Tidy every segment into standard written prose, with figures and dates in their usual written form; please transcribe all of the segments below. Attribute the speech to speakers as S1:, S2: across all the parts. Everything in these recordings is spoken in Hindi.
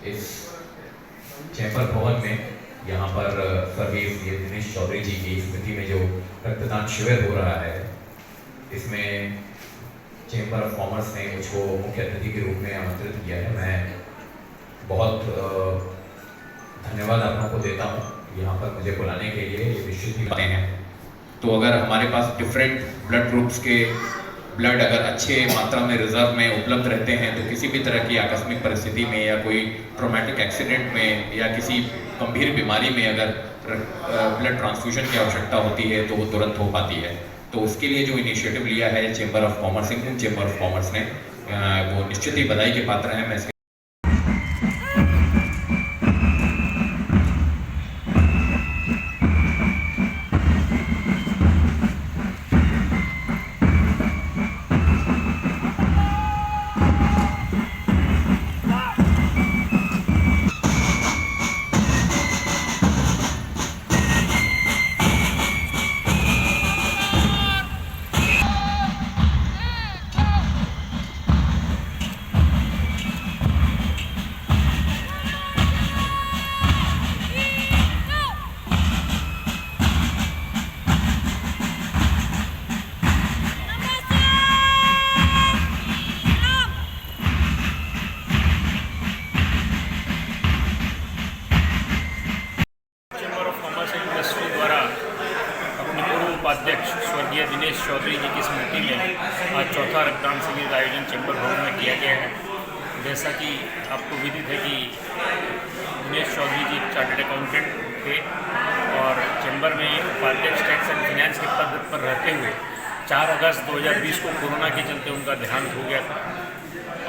S1: इस चैम्बर भवन में यहाँ पर स्वर्गीय दिनेश चौधरी जी की स्मृति में जो रक्तदान शिविर हो रहा है, इसमें चैम्बर ऑफ कॉमर्स ने मुझको मुख्य अतिथि के रूप में आमंत्रित किया है। मैं बहुत धन्यवाद आप लोगों को देता हूँ यहाँ पर मुझे बुलाने के लिए। ये निश्चित ही बातें हैं, तो अगर हमारे पास डिफरेंट ब्लड ग्रुप्स के ब्लड अगर अच्छे मात्रा में रिजर्व में उपलब्ध रहते हैं तो किसी भी तरह की आकस्मिक परिस्थिति में या कोई ट्रॉमेटिक एक्सीडेंट में या किसी गंभीर बीमारी में अगर ब्लड ट्रांसफ्यूजन की आवश्यकता होती है तो वो तुरंत हो पाती है। तो उसके लिए जो इनिशिएटिव लिया है chamber of commerce, Indian chamber of commerce ने, वो निश्चित ही बधाई के पात्र हैं। मैं
S2: उपाध्यक्ष स्वर्गीय दिनेश चौधरी जी की स्मृति में आज चौथा रक्तदान शिविर का आयोजन चैम्बर भवन में किया गया है। जैसा कि आपको विदित है कि दिनेश चौधरी जी चार्टर्ड अकाउंटेंट थे और चैम्बर में उपाध्यक्ष टैक्स एंड फाइनेंस के पद पर रहते हुए 4 अगस्त 2020 को कोरोना के चलते उनका देहांत हो गया था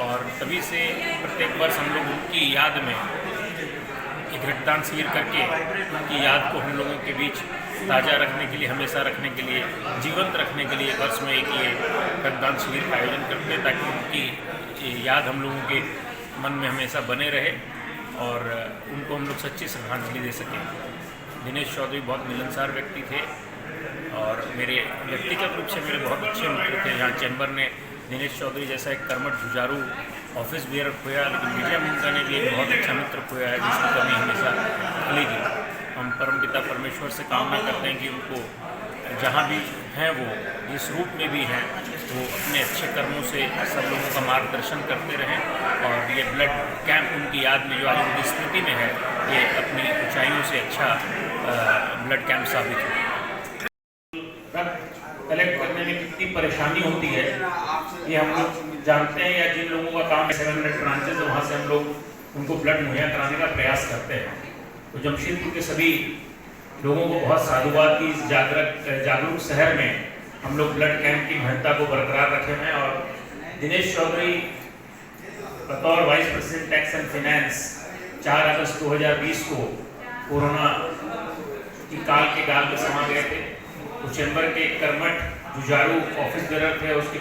S2: और तभी से प्रत्येक वर्ष हम लोग उनकी याद में एक रक्तदान शिविर करके उनकी याद को हम लोगों के बीच ताज़ा रखने के लिए, हमेशा रखने के लिए, जीवंत रखने के लिए वर्ष में एक ये रक्तदान शिविर का आयोजन करते हैं ताकि उनकी याद हम लोगों के मन में हमेशा बने रहे और उनको हम लोग सच्ची श्रद्धांजलि दे सकें। दिनेश चौधरी बहुत मिलनसार व्यक्ति थे और मेरे व्यक्तिगत रूप से मेरे बहुत अच्छे मित्र थे। यहाँ चैम्बर ने दिनेश चौधरी जैसा एक कर्मठ जुझारू ऑफिस बेयर खोया, लेकिन विजय मुंगा ने भी एक बहुत अच्छा मित्र खोया है जिसकी कमी हमेशा खुलेगी। हम परमपिता परमेश्वर से कामना करते हैं कि उनको जहाँ भी हैं वो जिस रूप में भी हैं वो अपने अच्छे कर्मों से सब लोगों का मार्गदर्शन करते रहें और ये ब्लड कैंप उनकी याद में जो आज उनकी स्मृति में है ये अपनी ऊंचाइयों से अच्छा ब्लड कैंप साबित हो। रक्त कलेक्ट करने में कितनी परेशानी होती है ये हम लोग जानते हैं, या जिन लोगों का काम 700 ब्रांचेज है वहाँ से हम लोग उनको ब्लड मुहैया कराने का प्रयास करते हैं। तो जमशेदपुर के सभी लोगों को बहुत साधुवाद की इस जागरूक शहर में हम लोग ब्लड कैंप की महत्ता को बरकरार रखे हैं और दिनेश चौधरी बतौर vice president tax and finance 4 अगस्त 2020 को कोरोना की काल के गाल में समा गए थे। तो चैम्बर के कर्मठ जुझारू ऑफिस बेरर थे, उसके